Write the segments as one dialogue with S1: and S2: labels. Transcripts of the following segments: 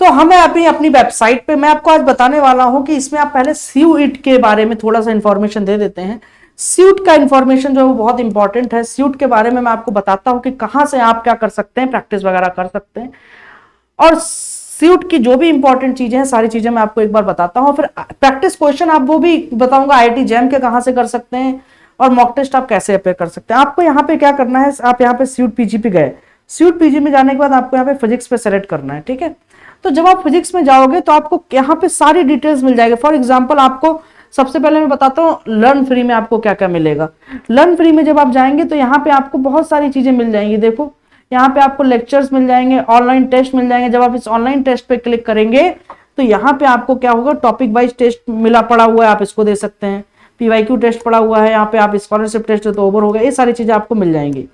S1: तो हमें अभी अपनी वेबसाइट पे मैं आपको आज बताने वाला हूं कि इसमें आप पहले स्यूट के बारे में थोड़ा सा इंफॉर्मेशन दे देते हैं। स्यूट का इंफॉर्मेशन जो है वो बहुत इंपॉर्टेंट है। स्यूट के बारे में मैं आपको बताता हूं कि कहां से आप क्या कर सकते हैं, प्रैक्टिस वगैरह कर सकते हैं, और स्यूट की जो भी इंपॉर्टेंट चीजें हैं सारी चीजें मैं आपको एक बार बताता हूं। फिर प्रैक्टिस क्वेश्चन आप वो भी बताऊंगा आईआईटी जैम के कहां से कर सकते हैं, और मॉक टेस्ट आप कैसे अप्लाई कर सकते हैं। आपको यहाँ पे क्या करना है, आप यहाँ पे स्यूट पीजी पे गए, स्यूट पीजी में जाने के बाद आपको यहाँ पे फिजिक्स पे सेलेक्ट करना है, ठीक है। तो जब आप फिजिक्स में जाओगे तो आपको यहाँ पे सारी डिटेल्स मिल जाएगी। फॉर एग्जाम्पल आपको सबसे पहले मैं बताता हूँ लर्न फ्री में आपको क्या क्या मिलेगा। लर्न फ्री में जब आप जाएंगे तो यहाँ पे आपको बहुत सारी चीजें मिल जाएंगी। देखो यहाँ पे आपको लेक्चर्स मिल जाएंगे, ऑनलाइन टेस्ट मिल जाएंगे। जब आप इस ऑनलाइन टेस्ट पे क्लिक करेंगे तो यहाँ पे आपको क्या होगा, टॉपिक वाइज टेस्ट मिला पड़ा हुआ है, आप इसको दे सकते हैं। पीवाईक्यू टेस्ट पड़ा हुआ है, यहाँ पे आप स्कॉलरशिप टेस्ट तो ओवर हो गया, ये सारी चीजें आपको मिल जाएंगी,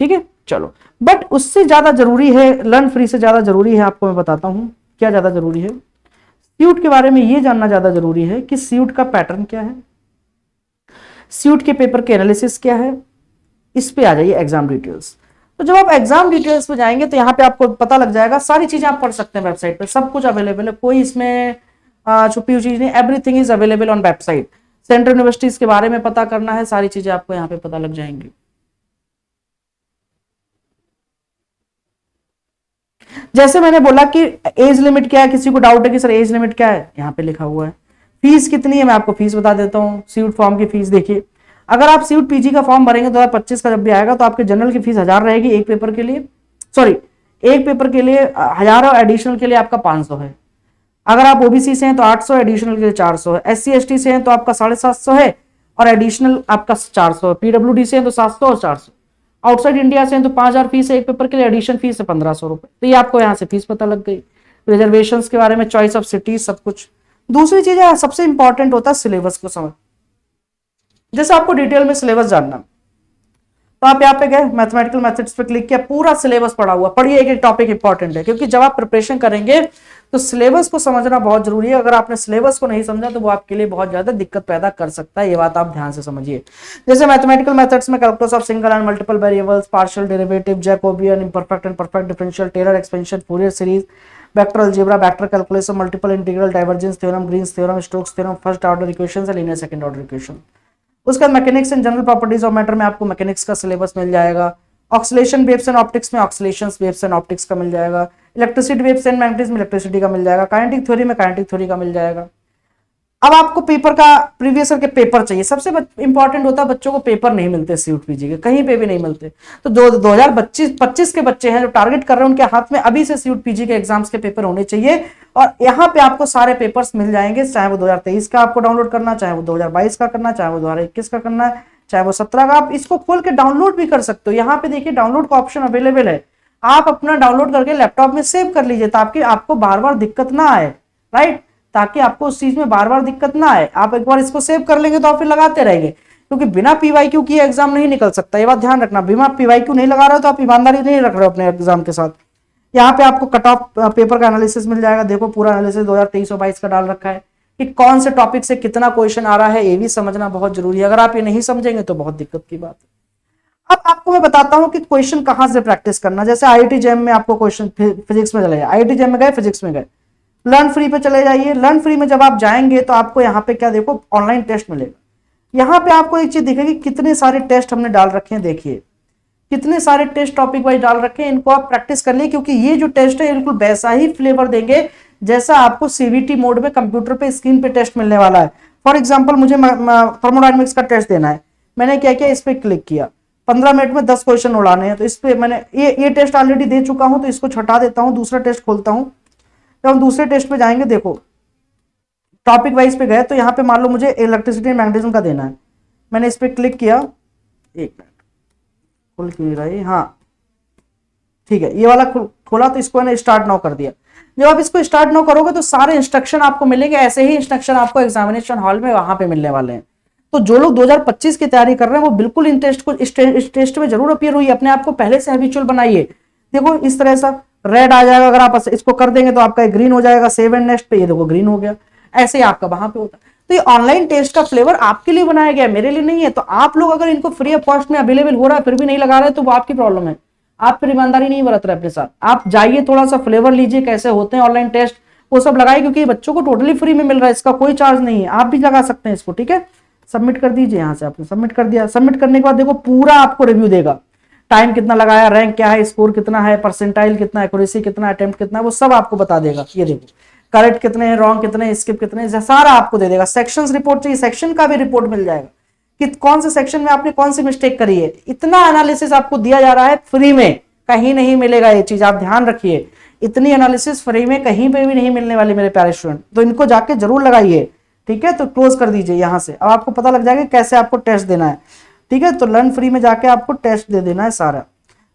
S1: ठीक है। चलो, बट उससे ज्यादा जरूरी है, लर्न फ्री से ज्यादा जरूरी है, आपको मैं बताता हूं क्या ज्यादा जरूरी है। स्यूट के बारे में ये जानना ज्यादा जरूरी है कि स्यूट का पैटर्न क्या है, स्यूट के पेपर के एनालिसिस क्या है। इस पे आ जाइए एग्जाम डिटेल्स। तो जब आप एग्जाम डिटेल्स पे जाएंगे तो यहाँ पे आपको पता लग जाएगा, सारी चीजें आप पढ़ सकते हैं वेबसाइट पे, सब कुछ अवेलेबल है, कोई इसमें छुपी हुई चीज नहीं, everything is available on website. Central universities के बारे में पता करना है, सारी चीजें आपको यहाँ पे पता लग जाएंगी। जैसे मैंने बोला कि एज लिमिट क्या है, किसी को डाउट है कि सर एज लिमिट क्या है, यहाँ पे लिखा हुआ है। फीस कितनी है, मैं आपको फीस बता देता हूँ। सीयूट फॉर्म की फीस देखिए, अगर आप सीयूट पीजी का फॉर्म भरेंगे 2025 का जब भी आएगा तो आपके जनरल की फीस 1000 रहेगी एक पेपर के लिए, सॉरी एक पेपर के लिए 1000, और एडिशनल के लिए आपका 500 है। अगर आप ओबीसी से हैं तो 800, एडिशनल के लिए 400 है। SC ST से हैं तो आपका 750 है और एडिशनल आपका 400 है। PWD से हैं तो 700 और 400। आउटसाइड इंडिया से हैं तो 5000 फीस है एक पेपर के लिए, एडिशन फीस है 1500 रुपए। तो ये आपको यहाँ से फीस पता लग गई। रिजर्वेशन के बारे में, चॉइस ऑफ सिटीज, सब कुछ। दूसरी चीज है, सबसे इंपॉर्टेंट होता है सिलेबस को समझ। जैसे आपको डिटेल में सिलेबस जानना, तो आप यहाँ पे गए, मैथमेटिकल मेथड्स पे क्लिक किया, पूरा सिलेबस पढ़ा हुआ, पढ़िए, एक एक टॉपिक इंपॉर्टेंट है, क्योंकि जब आप प्रिपरेशन करेंगे तो सिलेबस को समझना बहुत जरूरी है। अगर आपने सिलेबस को नहीं समझा तो वो आपके लिए बहुत ज्यादा दिक्कत पैदा कर सकता है, ये बात आप ध्यान से समझिए। जैसे मैथमेटिकल मेथड्स में calculus of single and multiple variables, partial derivative, Jacobian, imperfect and perfect differential, Taylor expansion, Fourier series, vector algebra, vector calculus, multiple integral, divergence theorem, Green's theorem, Stokes theorem, first order equation, linear second order equation. उसका mechanics and general properties of matter में आपको mechanics का syllabus मिल जाएगा। Oscillation waves and optics में oscillation waves and optics का मिल जाएगा। इलेक्ट्रिसिटी वेव्स एंड मैग्नेटिज्म में इलेक्ट्रिसिटी का मिल जाएगा। काइनेटिक थ्योरी में काइनेटिक थ्योरी का मिल जाएगा। अब आपको पेपर का प्रीवियस ईयर के पेपर चाहिए, सबसे इंपॉर्टेंट होता है, बच्चों को पेपर नहीं मिलते सीयूट पीजी के, कहीं पे भी नहीं मिलते। तो 2025 के बच्चे हैं जो टारगेट कर रहे हैं, उनके हाथ में अभी से सीयूट पीजी के एग्जाम्स के पेपर होने चाहिए, और यहाँ पे आपको सारे पेपर्स मिल जाएंगे, चाहे वो 2023 का आपको डाउनलोड करना, चाहे वो 2022 का करना, चाहे वो 2021 का करना है, चाहे वो 17 का। आप इसको खोल के डाउनलोड भी कर सकते हो। यहाँ पे देखिए डाउनलोड का ऑप्शन अवेलेबल है, आप अपना डाउनलोड करके लैपटॉप में सेव कर लीजिए, ताकि आपको बार बार दिक्कत ना आए, राइट, ताकि आपको उस चीज में बार बार दिक्कत ना आए। आप एक बार इसको सेव कर लेंगे तो आप फिर लगाते रहेंगे, क्योंकि बिना पीवाईक्यू की एग्जाम नहीं निकल सकता, ये बात ध्यान रखना। बिना पीवाईक्यू नहीं लगा रहे हो तो आप ईमानदारी नहीं रख रहे हो अपने एग्जाम के साथ। यहाँ पे आपको कट ऑफ पेपर का एनालिसिस मिल जाएगा। देखो पूरा एनालिसिस 2023-22 का डाल रखा है कि कौन से टॉपिक से कितना क्वेश्चन आ रहा है, ये भी समझना बहुत जरूरी है। अगर आप ये नहीं समझेंगे तो बहुत दिक्कत की बात है। अब आपको मैं बताता हूं कि क्वेश्चन कहां से प्रैक्टिस करना। जैसे आईआईटी जैम में आपको क्वेश्चन फिजिक्स में चले, आईआईटी जैम में गए, फिजिक्स में गए, लर्न फ्री पे चले जाइए। लर्न फ्री में जब आप जाएंगे तो आपको यहाँ पे क्या, देखो ऑनलाइन टेस्ट मिलेगा। यहाँ पे आपको एक चीज दिखेगी, कितने सारे टेस्ट हमने डाल रखे हैं, देखिए कितने सारे टेस्ट टॉपिक वाइज डाल रखे हैं। इनको आप प्रैक्टिस कर लिए, क्योंकि ये जो टेस्ट है बिल्कुल वैसा ही फ्लेवर देंगे जैसा आपको सीवीटी मोड में कंप्यूटर पे स्क्रीन पे टेस्ट मिलने वाला है। फॉर एग्जाम्पल मुझे थर्मोडायनेमिक्स का टेस्ट देना है, मैंने क्या किया, इस पे क्लिक किया, 15 मिनट में 10 क्वेश्चन उड़ाने हैं, तो इस पे मैंने ये टेस्ट ऑलरेडी दे चुका हूं, तो इसको छटा देता हूं, दूसरा टेस्ट खोलता हूं। जब हम दूसरे टेस्ट पे जाएंगे, देखो टॉपिक वाइज पे गए, तो यहाँ पे मान लो मुझे इलेक्ट्रिसिटी एंड मैग्नेटिज्म का देना है, मैंने इस पे क्लिक किया, एक मिनट खुल क्यों नहीं रहा है, हाँ ठीक है, ये वाला खोला, तो इसको मैंने स्टार्ट नाउ कर दिया। जब आप इसको स्टार्ट नाउ करोगे तो सारे इंस्ट्रक्शन आपको मिलेंगे, ऐसे ही इंस्ट्रक्शन आपको एग्जामिनेशन हॉल में वहां पे मिलने वाले हैं। तो जो लोग 2025 की तैयारी कर रहे हैं वो बिल्कुल इन टेस्ट को इस टेस्ट में जरूर अपीयर हुई, अपने आप को पहले से हैबिचुअल बनाइए। देखो इस तरह से रेड आ जाएगा, अगर आप इसको कर देंगे तो आपका ग्रीन हो जाएगा, सेव एंड नेक्स्ट पे, ये देखो ग्रीन हो गया, ऐसे ही आपका वहां पे होता है। तो ये ऑनलाइन टेस्ट का फ्लेवर आपके लिए बनाया गया है, मेरे लिए नहीं है। तो आप लोग अगर इनको फ्री ऑफ कॉस्ट में अवेलेबल हो रहा है फिर भी नहीं लगा रहे तो वो आपकी प्रॉब्लम है। आप फिर ईमानदारी नहीं बरत रहे अपने साथ। आप जाइए, थोड़ा सा फ्लेवर लीजिए कैसे होते हैं ऑनलाइन टेस्ट, वो सब लगाइए, क्योंकि बच्चों को टोटली फ्री में मिल रहा है, इसका कोई चार्ज नहीं है, आप भी लगा सकते हैं इसको। ठीक है, सबमिट कर दीजिए। यहां से आपने सबमिट कर दिया। सबमिट करने के बाद देखो पूरा आपको रिव्यू देगा, टाइम कितना लगाया, रैंक क्या है, स्कोर कितना है, परसेंटाइल कितना, एक्यूरेसी कितना, अटेम्प्ट कितना है, वो सब आपको बता देगा। ये देखो करेक्ट कितने हैं, रॉन्ग कितने हैं, स्किप कितने हैं, सारा आपको दे देगा। सेक्शंस रिपोर्ट चाहिए, सेक्शन का भी रिपोर्ट मिल जाएगा कि कौन से सेक्शन में आपने कौन सी मिस्टेक करी है। इतना एनालिसिस आपको दिया जा रहा है फ्री में, कहीं नहीं मिलेगा ये चीज, आप ध्यान रखिए। इतनी एनालिसिस फ्री में कहीं पे भी नहीं मिलने वाली मेरे प्यारे स्टूडेंट, तो इनको जाके जरूर लगाइए। ठीक है, तो क्लोज कर दीजिए यहां से। अब आपको पता लग जाएगा कैसे आपको टेस्ट देना है। ठीक है, तो लर्न फ्री में जाके आपको टेस्ट दे देना है सारा।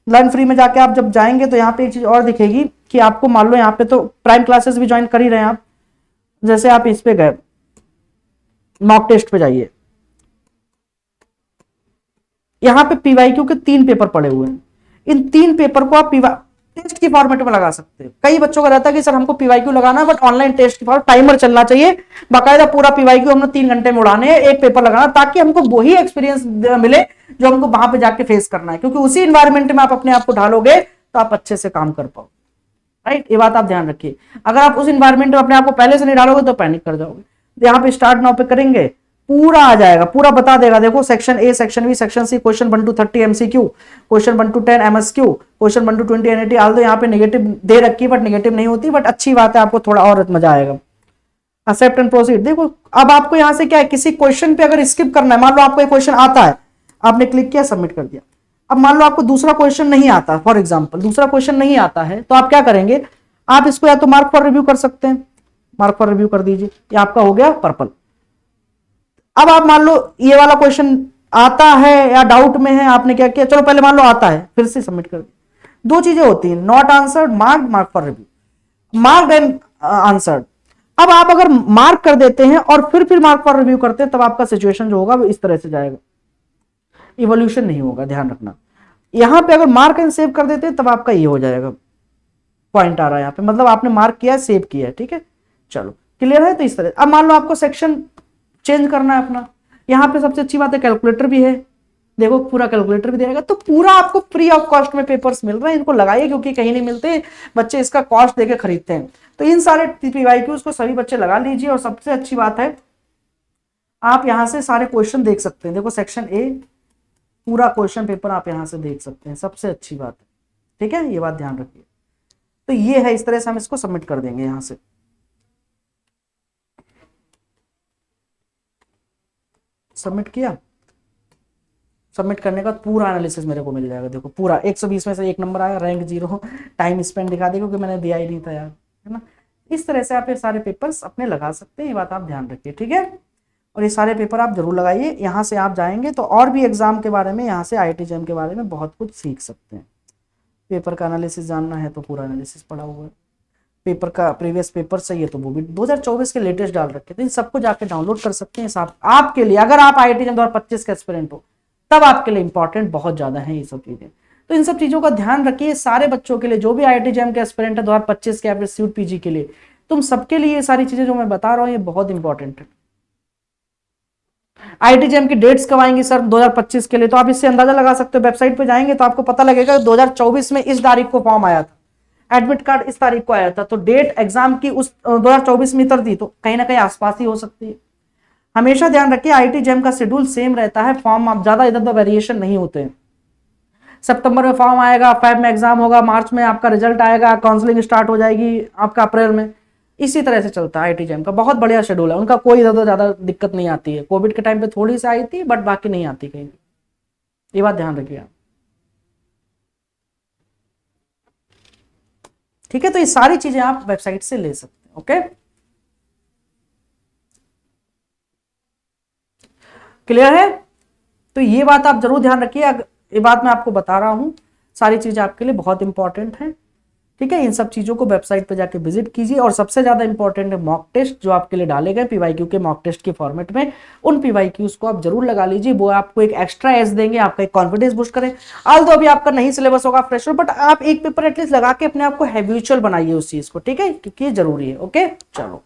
S1: लर्न फ्री में जाके आप जब जाएंगे तो यहाँ पे एक चीज और दिखेगी कि आपको मान लो यहाँ पे तो प्राइम क्लासेस भी ज्वाइन कर ही रहे हैं आप। जैसे आप इस पे गए, मॉक टेस्ट पे जाइए, यहाँ पे पीवाईक्यू के 3 पेपर पड़े हुए हैं। इन 3 पेपर को आप टेस्ट की फॉर्मेट में लगा सकते हैं। कई बच्चों का रहता है कि सर हमको पीवाईक्यू लगाना है, बट ऑनलाइन टेस्ट की फॉर्मेट, टाइमर चलना चाहिए बाकायदा, पूरा पीवाईक्यू हमने 3 घंटे में उड़ाने हैं, एक पेपर लगाना, ताकि हमको वही एक्सपीरियंस मिले जो हमको वहां पे जाके फेस करना है, क्योंकि उसी इन्वायरमेंट में आप अपने आप को ढालोगे तो आप अच्छे से काम कर पाओ। राइट, ये बात आप ध्यान रखिए। अगर आप उस इन्वायरमेंट में अपने आप को पहले से नहीं डालोगे तो पैनिक कर जाओगे। यहाँ पे स्टार्ट नाउ पे करेंगे, पूरा आ जाएगा, पूरा बता देगा। देखो section A, section B, section C, question 1 to 30 MCQ, question 1 to 10 MSQ, question 1 to 20 NET. आल दो यहाँ पे नेगेटिव दे रखी है, बट नेगेटिव नहीं होती, बट अच्छी बात है, आपको थोड़ा और मजा आएगा। Accept and proceed. देखो अब आपको यहाँ से क्या है, किसी क्वेश्चन पे अगर स्किप करना है, मान लो आपको एक क्वेश्चन आता है, आपने क्लिक किया, सबमिट कर दिया। अब मान लो आपको दूसरा क्वेश्चन नहीं आता, फॉर एग्जाम्पल दूसरा क्वेश्चन नहीं आता है, तो आप क्या करेंगे, आप इसको या तो मार्क फॉर रिव्यू कर सकते हैं, मार्क फॉर रिव्यू कर दीजिए, ये आपका हो गया पर्पल। अब आप मान लो ये वाला क्वेश्चन आता है या डाउट में है, आपने क्या किया, चलो पहले मान लो आता है, फिर से सबमिट कर दिया। 2 चीजें होती हैं, not answered mark, mark for review, marked and answered. अब आप अगर मार्क कर देते हैं और फिर मार्क फॉर रिव्यू करते हैं, तब आपका सिचुएशन जो होगा वो इस तरह से जाएगा, इवोल्यूशन नहीं होगा, ध्यान रखना। यहां पे अगर मार्क एंड सेव कर देते हैं तब आपका ये हो जाएगा, पॉइंट आ रहा है यहाँ पे, मतलब आपने मार्क किया है, सेव किया है। ठीक है, चलो क्लियर है। तो इस तरह अब मान लो आपको सेक्शन चेंज करना है अपना, यहाँ पे सबसे अच्छी बात है कैलकुलेटर भी है, देखो पूरा कैलकुलेटर भी देगा, तो पूरा आपको फ्री ऑफ कॉस्ट में पेपर्स मिल रहे हैं। इनको लगाइए, क्योंकि कहीं नहीं मिलते, बच्चे इसका कॉस्ट देके खरीदते हैं। तो इन सारे पीवाईक्यूज को सभी बच्चे लगा लीजिए। और सबसे अच्छी बात है, आप यहां से सारे क्वेश्चन देख सकते हैं। देखो सेक्शन ए, पूरा क्वेश्चन पेपर आप यहां से देख सकते हैं, सबसे अच्छी बात है। ठीक है, ये बात ध्यान रखिए। तो ये है, इस तरह से हम इसको सबमिट कर देंगे। यहां से सबमिट किया, सबमिट करने का पूरा एनालिसिस मेरे को मिल जाएगा। देखो पूरा 120 में से 1 नंबर आया, रैंक 0, टाइम स्पेंड दिखा देगा क्योंकि मैंने दिया ही नहीं था यार, है ना। इस तरह से आप ये सारे पेपर्स अपने लगा सकते हैं, ये बात आप ध्यान रखिए। ठीक है, और ये सारे पेपर आप जरूर लगाइए। यहाँ से आप जाएंगे तो और भी एग्जाम के बारे में, यहाँ से IIT JEM के बारे में बहुत कुछ सीख सकते हैं। पेपर का एनालिसिस जानना है तो पूरा एनालिसिस पड़ा हुआ है, पेपर का प्रीवियस पेपर चाहिए तो वो भी 2024 के लेटेस्ट डाल रखे, तो इन सबको जाके डाउनलोड कर सकते हैं। आपके लिए, अगर आप IIT JEM 2025 के एस्पिरेंट हो, तब आपके लिए इंपॉर्टेंट बहुत ज्यादा है ये सब चीजें। तो इन सब चीजों का ध्यान रखिए, सारे बच्चों के लिए, जो भी IIT JEM के एस्पिरेंट है 2025 के एप्टीट्यूड PG के लिए, तुम सबके लिए ये सारी चीजें जो मैं बता रहा हूँ ये बहुत इंपॉर्टेंट है। IIT JEM की डेट्स कब आएंगी सर 2025 के लिए, तो आप इससे अंदाजा लगा सकते हो। वेबसाइट पे जाएंगे तो आपको पता लगेगा 2024 में इस तारीख को फॉर्म आया था, एडमिट कार्ड इस तारीख को आया था, तो डेट एग्जाम की उस 2024 में उतर दी, तो कहीं ना कहीं आसपास ही हो सकती है। हमेशा ध्यान रखिए IIT JEM का शेड्यूल सेम रहता है, फॉर्म आप ज्यादा इधर उधर वेरिएशन नहीं होते हैं। सितंबर में फॉर्म आएगा, फेब में एग्जाम होगा, मार्च में आपका रिजल्ट आएगा, काउंसलिंग स्टार्ट हो जाएगी आपका अप्रैल में। इसी तरह से चलता है IIT JEM का, बहुत बढ़िया शेड्यूल है उनका, कोई ज्यादा दिक्कत नहीं आती है। कोविड के टाइम पे थोड़ी सी आई थी, बट बाकी नहीं आती कहीं, ये बात ध्यान रखिए। ठीक है, तो ये सारी चीजें आप वेबसाइट से ले सकते हैं। ओके, क्लियर है। तो ये बात आप जरूर ध्यान रखिए, ये बात मैं आपको बता रहा हूं, सारी चीजें आपके लिए बहुत इंपॉर्टेंट है। ठीक है, इन सब चीजों को वेबसाइट पे जाके विजिट कीजिए। और सबसे ज्यादा इंपॉर्टेंट है मॉक टेस्ट जो आपके लिए डाले गए पीवाईक्यू के मॉक टेस्ट के फॉर्मेट में, उन पीवाईक्यूज को आप जरूर लगा लीजिए, वो आपको एक एक्स्ट्रा एज देंगे, आपका एक कॉन्फिडेंस बूस्ट करें। आल तो अभी आपका नहीं सिलेबस होगा, फ्रेश हो, बट आप एक पेपर एटलीस्ट लगा के अपने आप को हैबिचुअल बनाइए उस चीज को। ठीक है, क्योंकि ये जरूरी है। ओके, चलो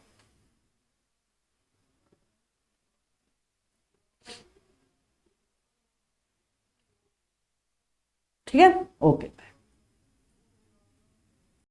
S1: ठीक है, ओके।